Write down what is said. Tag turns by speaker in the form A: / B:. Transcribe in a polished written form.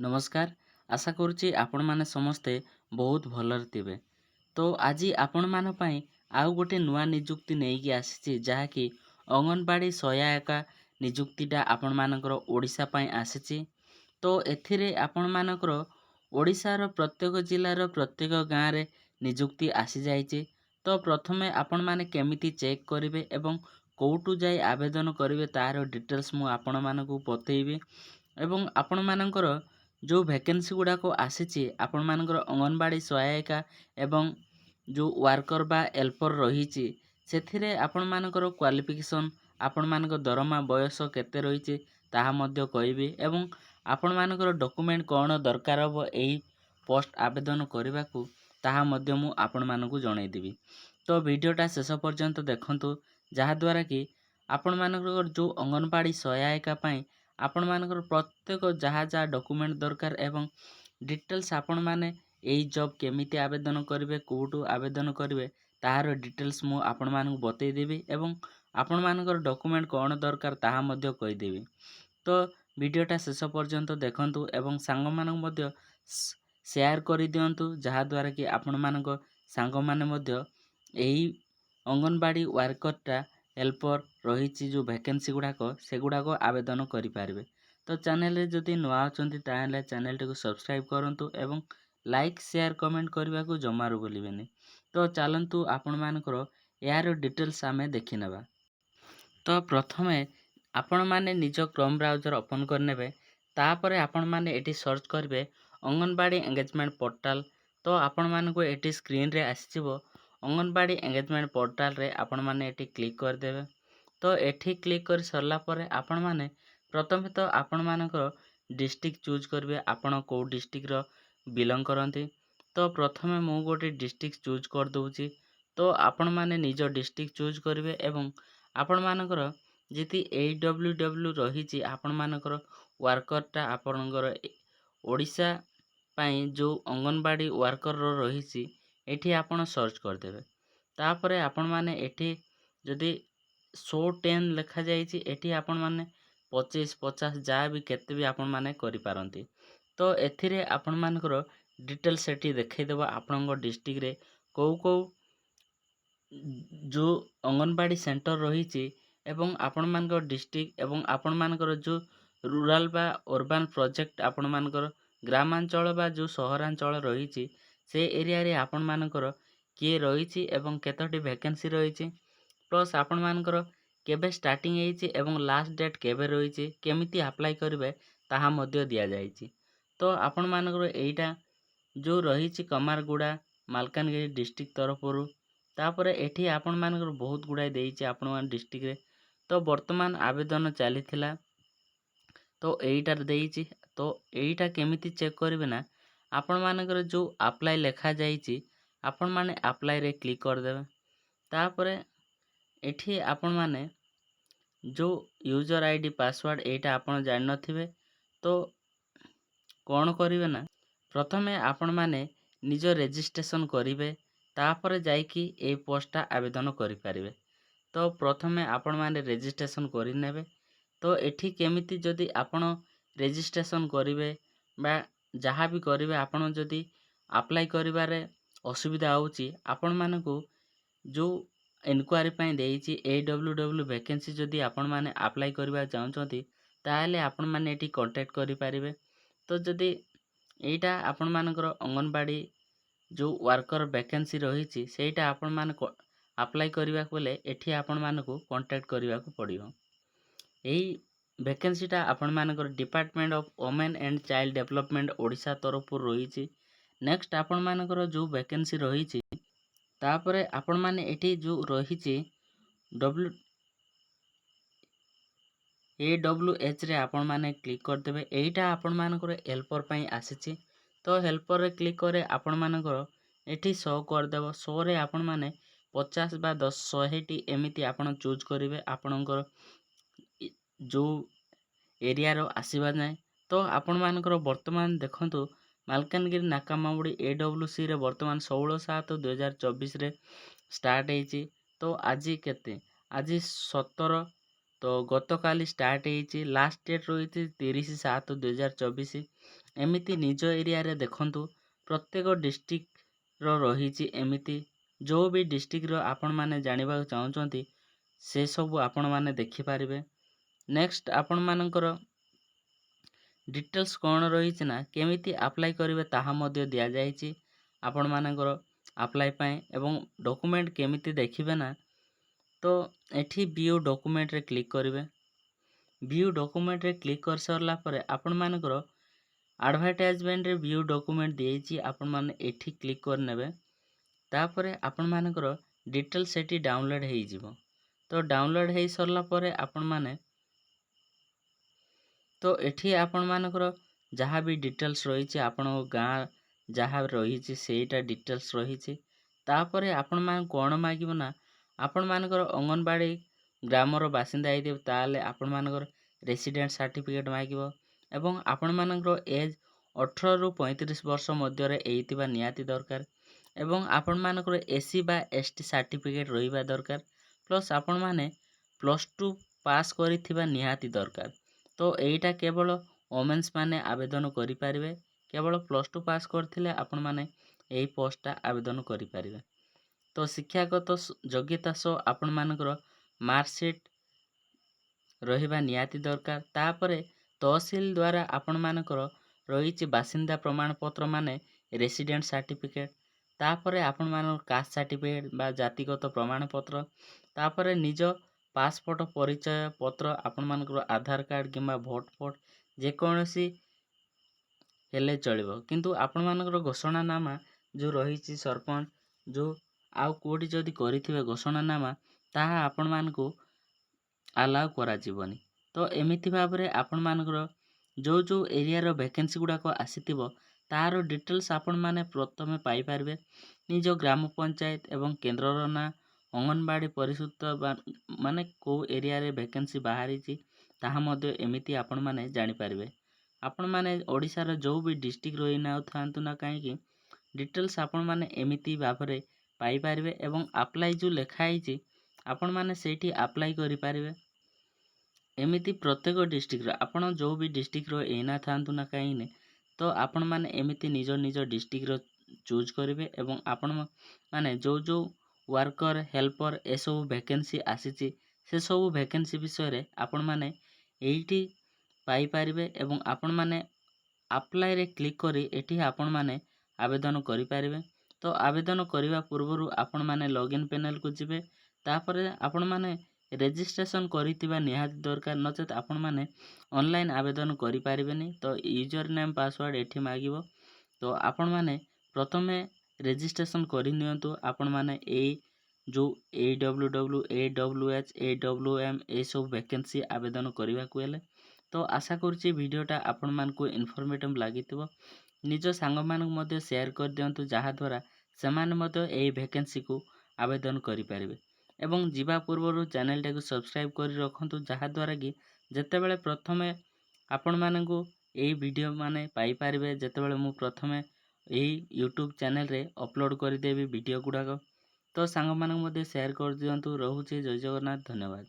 A: नमस्कार। आशा करुच्ची आपण माने समस्ते बहुत भलरे थिबे। तो आज आपण मान पई आउ गोटे नुआ निजुक्ति नेइकी आसीछि जहाँकि अंगनबाड़ी सहायिका निजुक्तिटा आपण मानकर ओडिशा पई आसीछि। तो एथिरे आपण मानकर ओडिशार प्रत्येक जिल्लार प्रत्येक गाँ रे निजुक्ति आसी जाइछि। तो प्रथमे आपण माने केमिति चेक करिवे एवं कोउटु जाई आवेदन करिवे तार डिटेल्स मु आपण मानकु बतैबी एवं आपण मानकर जो वैकेंसी गुड़ाक आसीछि आपण मानकर अंगनबाड़ी सहायिका एवं जो वर्कर बा हेल्पर रही से आपण मानकर क्वालिफिकेशन आपण मानकर दरमा बयस केते रही ताहा मध्य कहबी एवं आपण मानकर डॉक्यूमेंट कौन दरकार हो एही पोस्ट आवेदन करने को ताहा मध्य मु आपण मानकु जणैदेबी। तो वीडियोटा शेष पर्यंत देखंतु जहाद्वारा कि आपण मानकर जो अंगनबाड़ी सहायिका पाई आपण मानकर प्रत्येक जहाँ जहाँ डॉक्यूमेंट दरकार एवं डिटेल्स आपण माने एही जॉब केमिति आवेदन करिवे कोउटु आवेदन करिवे ताहार डिटेल्स मु आपण मानकु बतै देबी एवं आपण मानकर डॉक्यूमेंट कौन दरकार ताहा मध्य कहिदेबी। तो वीडियोटा शेष पर्यंत देखंतु एवं सांग मानक मध्य शेयर करि दियंतु जहाद्वारा कि आपण मानक सांग माने मध्य एही अंगनबाड़ी वर्करटा हेल्पर रही जो वैकेंसी गुड़ाक सेगुड़ाक आवेदन करें। तो चैनल रे जदि नुआ अछंती ताहेले चैनल टी को सब्सक्राइब करंतु एवं लाइक शेयर कमेंट करने को जमारू भूलिबेनी। तो चलंतु आपण मानकर यार डिटेल्स आमे देखि नेबा। तो प्रथमे आपण माने निज क्रोम ब्राउजर ओपन करनेबे तापरे आपण माने एटी सर्च करिवे अंगनबाड़ी एंगेजमेंट पोर्टल। तो आपण मानकु एटी स्क्रीन रे आसीबो अंगनबाड़ी एंगेजमेंट पोर्टल रे आपण माने एटी क्लिक कर देबे। तो एठी क्लिक कर सरला परे आपण माने प्रथमे तो आपण मानकर डिस्ट्रिक्ट चूज करिवे आपण को डिस्ट्रिक्ट रो बिलोंग करंती। तो प्रथमे मु गोटे डिस्ट्रिक्ट चूज कर दउची। तो आपण माने निज डिस्ट्रिक्ट चूज करिवे एवं आपण मानकर जेति AWW रही आपण मानकर वर्करटा आपणकर ओडिशा पाई जो अंगनबाड़ी वर्कर रही एठी आपण सर्च कर देबे। तापरे आपण माने एठी जदि 110 लिखा जाइछि एठी आपण माने 25 50 जहाँ भी केते भी आपण माने करि पारंती। तो एथिरे आपण मानकर डिटेल सेठी देखै देबा आपणको डिस्ट्रिक्ट रे को जो अंगनबाड़ी सेंटर रही एवं आपण मानकर डिस्ट्रिक्ट एवं आपण मानकर जो रूरल बा अर्बन प्रोजेक्ट आपण मानकर ग्रामांचल बा जो सहरांचल रही से एरिया रे आपण मानकर किए रही एवं केतोटी वैकेंसी रही प्लस आपण मानकर केबे स्टार्टिंग हेइछि एवं लास्ट डेट केबे रही केमिति अप्लाई करिवे ताहा मध्य दिया जाइछि। तो आपण मानकर एइटा जो रही कमारगुड़ा मालकानगिरी डिस्ट्रिक्ट तरफरु तापरे एठी आपण मानकर बहुत गुड़ाई देइछि आपण मान डिस्ट्रिक्ट रे। तो वर्तमान आवेदन चलीथिला तो एइटार देइछि। तो एइटा केमिति चेक करिवे ना आपण मानकर जो अप्लाई लेखा जाइछि आपण माने अप्लाई रे क्लिक कर देबे। तापरे एठी आपण माने जो यूजर आईडी पासवर्ड एटा आपण जान नथिबे। तो कौन करिवे ना प्रथमे आपण माने निज रजिस्ट्रेशन करिवे तापरे जाइकी ए पोस्टटा आवेदन करि पारिबे। तो प्रथमे आपण माने रजिस्ट्रेशन करि नेबे। तो एठी केमिति जदि आपण रजिस्ट्रेशन करिवे बा जहाँ भी करिवे आपण जदि अप्लाई करिवारे असुविधा होउची आपण मानकु जो इनक्वारी पाई देइछि AWW वैकेंसी जदि आपण माने अप्लाई करबा चाहउछंती ताहेले आपण माने एठी कांटेक्ट करि पारिबे। तो जदि एइटा आपण मानकर अंगनबाड़ी जो वर्कर वैकेंसी रही सेटा आपण माने अप्लाई करबा कोले एठी आपण मानकु कांटेक्ट करबा को पड़िबो। एही वैकेंसीटा आपण मानकर department of women and child development Odisha तरफ रही। नेक्स्ट आपण मानकर जो वैकेंसी रही तापरे आपण माने एठी जो रही AWH रे आपण माने क्लिक कर देबे। एइटा आपण मानकर हेल्पर पई आसीछि। तो हेल्पर रे क्लिक करे आपण मानकर एठी शो कर देबो। शो रे आपण माने 50 बा 10 100 टी एमिति आपण चूज करिवे आपणकर जो एरिया रो आसीबा नै। तो आपण मानकर वर्तमान देखंतु मालकानगिरी नाकामामुड़ी AWC रे वर्तमान 16/7/2024 रे स्टार्ट हेइछि। तो आज केते आज 17 ତ ଗତକାଲି ଷ୍ଟାର୍ଟ ହେଇଛି, ଲାଷ୍ଟ ଡେଟ୍ ରହିଛି 30/7/2024। ଏମିତି ନିଜ ଏରିଆରେ ଦେଖନ୍ତୁ ପ୍ରତ୍ୟେକ ଡିଷ୍ଟ୍ରିକ୍ଟର ରହିଛି ଏମିତି। ଯେଉଁ ବି ଡିଷ୍ଟ୍ରିକ୍ଟର ଆପଣମାନେ ଜାଣିବାକୁ ଚାହୁଁଛନ୍ତି ସେସବୁ ଆପଣମାନେ ଦେଖିପାରିବେ। ନେକ୍ସଟ ଆପଣମାନଙ୍କର ଡିଟେଲ୍ସ କ'ଣ ରହିଛି ନା କେମିତି ଆପ୍ଲାଏ କରିବେ ତାହା ମଧ୍ୟ ଦିଆଯାଇଛି ଆପଣମାନଙ୍କର ଆପ୍ଲାଏ ପାଇଁ। ଏବଂ ଡକୁମେଣ୍ଟ କେମିତି ଦେଖିବେ ନା, ତ ଏଠି ଭିୟୁ ଡକୁମେଣ୍ଟରେ କ୍ଲିକ୍ କରିବେ। ଭିୟୁ ଡକୁମେଣ୍ଟରେ କ୍ଲିକ୍ କରିସାରିଲା ପରେ ଆପଣମାନଙ୍କର ଆଡ଼ଭାର୍ଟାଇଜମେଣ୍ଟରେ ଭିୟୁ ଡକୁମେଣ୍ଟ ଦେଇଛି, ଆପଣମାନେ ଏଠି କ୍ଲିକ୍ କରିନେବେ। ତାପରେ ଆପଣମାନଙ୍କର ଡିଟେଲ୍ସ ସେଠି ଡାଉନଲୋଡ଼ ହେଇଯିବ। ତ ଡାଉନଲୋଡ଼ ହେଇସାରିଲା ପରେ ଆପଣମାନେ ତ ଏଠି ଆପଣମାନଙ୍କର ଯାହା ବି ଡିଟେଲ୍ସ ରହିଛି, ଆପଣଙ୍କ ଗାଁ ଯାହା ରହିଛି ସେଇଟା ଡିଟେଲ୍ସ ରହିଛି। ତାପରେ ଆପଣମାନଙ୍କୁ କ'ଣ ମାଗିବ ନା, ଆପଣମାନଙ୍କର ଅଙ୍ଗନବାଡ଼ି ଗ୍ରାମର ବାସିନ୍ଦା ହେଇଥିବେ ତାହେଲେ ଆପଣମାନଙ୍କର ରେସିଡେଣ୍ଟ ସାର୍ଟିଫିକେଟ୍ ମାଗିବ। ଏବଂ ଆପଣମାନଙ୍କର ଏଜ୍ 18ରୁ 35 ବର୍ଷ ମଧ୍ୟରେ ହେଇଥିବା ନିହାତି ଦରକାର। ଏବଂ ଆପଣମାନଙ୍କର SC ବା ST ସାର୍ଟିଫିକେଟ୍ ରହିବା ଦରକାର। ପ୍ଲସ୍ ଆପଣମାନେ +2 ପାସ୍ କରିଥିବା ନିହାତି ଦରକାର। ତ ଏଇଟା କେବଳ ଓମେନ୍ସ ମାନେ ଆବେଦନ କରିପାରିବେ। କେବଳ +2 ପାସ୍ କରିଥିଲେ ଆପଣମାନେ ଏହି ପୋଷ୍ଟଟା ଆବେଦନ କରିପାରିବେ। ତ ଶିକ୍ଷାଗତ ଯୋଗ୍ୟତା ସହ ଆପଣମାନଙ୍କର ମାର୍କସିଟ୍ ରହିବା ନିହାତି ଦରକାର। ତାପରେ ତହସିଲ ଦ୍ୱାରା ଆପଣମାନଙ୍କର ରହିଛି ବାସିନ୍ଦା ପ୍ରମାଣପତ୍ର ମାନେ ରେସିଡେଣ୍ଟ ସାର୍ଟିଫିକେଟ୍। ତାପରେ ଆପଣମାନଙ୍କର କାଷ୍ଟ ସାର୍ଟିଫିକେଟ୍ ବା ଜାତିଗତ ପ୍ରମାଣପତ୍ର। ତାପରେ ନିଜ ପାସପୋର୍ଟ ପରିଚୟ ପତ୍ର, ଆପଣମାନଙ୍କର ଆଧାର କାର୍ଡ଼ କିମ୍ବା ଭୋଟ ଯେକୌଣସି ହେଲେ ଚଳିବ। କିନ୍ତୁ ଆପଣମାନଙ୍କର ଘୋଷଣାନାମା ଯେଉଁ ରହିଛି ସରପଞ୍ଚ ଯେଉଁ ଆଉ କେଉଁଠି ଯଦି କରିଥିବେ ଘୋଷଣାନାମା, ତାହା ଆପଣମାନଙ୍କୁ ଆଲାଉ କରାଯିବନି। ତ ଏମିତି ଭାବରେ ଆପଣମାନଙ୍କର ଯେଉଁ ଏରିଆର ଭ୍ୟାକେନ୍ସି ଗୁଡ଼ାକ ଆସିଥିବ ତାହାର ଡିଟେଲ୍ସ ଆପଣମାନେ ପ୍ରଥମେ ପାଇପାରିବେ। ନିଜ ଗ୍ରାମ ପଞ୍ଚାୟତ ଏବଂ କେନ୍ଦ୍ରର ନାଁ, ଅଙ୍ଗନବାଡ଼ି ପରିଷଦ ମାନେ କେଉଁ ଏରିଆରେ ଭ୍ୟାକେନ୍ସି ବାହାରିଛି ତାହା ମଧ୍ୟ ଏମିତି ଆପଣମାନେ ଜାଣିପାରିବେ। ଆପଣମାନେ ଓଡ଼ିଶାର ଯେଉଁ ବି ଡିଷ୍ଟ୍ରିକ୍ଟ ରହିନଥାନ୍ତୁ ନା କାହିଁକି ଡିଟେଲ୍ସ ଆପଣମାନେ ଏମିତି ଭାବରେ ପାଇପାରିବେ। ଏବଂ ଆପ୍ଲାଇ ଯେଉଁ ଲେଖା ହେଇଛି ଆପଣମାନେ ସେଇଠି ଆପ୍ଲାଇ କରିପାରିବେ। ଏମିତି ପ୍ରତ୍ୟେକ ଡିଷ୍ଟ୍ରିକ୍ଟର ଆପଣ ଯେଉଁ ବି ଡିଷ୍ଟ୍ରିକ୍ଟର ହେଇନଥାନ୍ତୁ ନା କାହିଁକି ତ ଆପଣମାନେ ଏମିତି ନିଜ ନିଜ ଡିଷ୍ଟ୍ରିକ୍ଟର ଚୁଜ୍ କରିବେ। ଏବଂ ଆପଣମାନେ ଯେଉଁ ୱାର୍କର ହେଲ୍ପର ଏସବୁ ଭ୍ୟାକେନ୍ସି ଆସିଛି ସେସବୁ ଭ୍ୟାକେନ୍ସି ବିଷୟରେ ଆପଣମାନେ ଏଇଠି ପାଇପାରିବେ। ଏବଂ ଆପଣମାନେ ଆପ୍ଲାଇରେ କ୍ଲିକ୍ କରି ଏଠି ଆପଣମାନେ ଆବେଦନ କରିପାରିବେ। ତ ଆବେଦନ କରିବା ପୂର୍ବରୁ ଆପଣମାନେ ଲଗ୍ଇନ୍ ପ୍ୟାନେଲକୁ ଯିବେ। ତାପରେ ଆପଣମାନେ ରେଜିଷ୍ଟ୍ରେସନ କରିଥିବା ନିହାତି ଦରକାର, ନଚେତ୍ ଆପଣମାନେ ଅନଲାଇନ୍ ଆବେଦନ କରିପାରିବେନି। ତ ୟୁଜର ନେମ୍ ପାସୱାର୍ଡ଼ ଏଠି ମାଗିବ। ତ ଆପଣମାନେ ପ୍ରଥମେ ରେଜିଷ୍ଟ୍ରେସନ କରିନିଅନ୍ତୁ। ଆପଣମାନେ ଏଇ ଯେଉଁ AWW, AWH, AWM ଏସବୁ ଭ୍ୟାକେନ୍ସି ଆବେଦନ କରିବାକୁ ହେଲେ। ତ ଆଶା କରୁଛି ଭିଡ଼ିଓଟା ଆପଣମାନଙ୍କୁ ଇନଫର୍ମେଟିଭ୍ ଲାଗିଥିବ। ନିଜ ସାଙ୍ଗମାନଙ୍କୁ ମଧ୍ୟ ସେୟାର କରିଦିଅନ୍ତୁ, ଯାହାଦ୍ୱାରା ସେମାନେ ମଧ୍ୟ ଏହି ଭ୍ୟାକେନ୍ସିକୁ ଆବେଦନ କରିପାରିବେ। ଏବଂ ଯିବା ପୂର୍ବରୁ ଚ୍ୟାନେଲଟାକୁ ସବସ୍କ୍ରାଇବ୍ କରି ରଖନ୍ତୁ, ଯାହାଦ୍ୱାରା କି ଯେତେବେଳେ ପ୍ରଥମେ ଆପଣମାନଙ୍କୁ ଏହି ଭିଡ଼ିଓ ମାନେ ପାଇପାରିବେ, ଯେତେବେଳେ ମୁଁ ପ୍ରଥମେ ଏହି ୟୁଟ୍ୟୁବ୍ ଚ୍ୟାନେଲରେ ଅପଲୋଡ଼ କରିଦେବି ଭିଡ଼ିଓ ଗୁଡ଼ାକ। ତ ସାଙ୍ଗମାନଙ୍କୁ ମଧ୍ୟ ସେୟାର କରିଦିଅନ୍ତୁ। ରହୁଛି, ଜୟ ଜଗନ୍ନାଥ, ଧନ୍ୟବାଦ।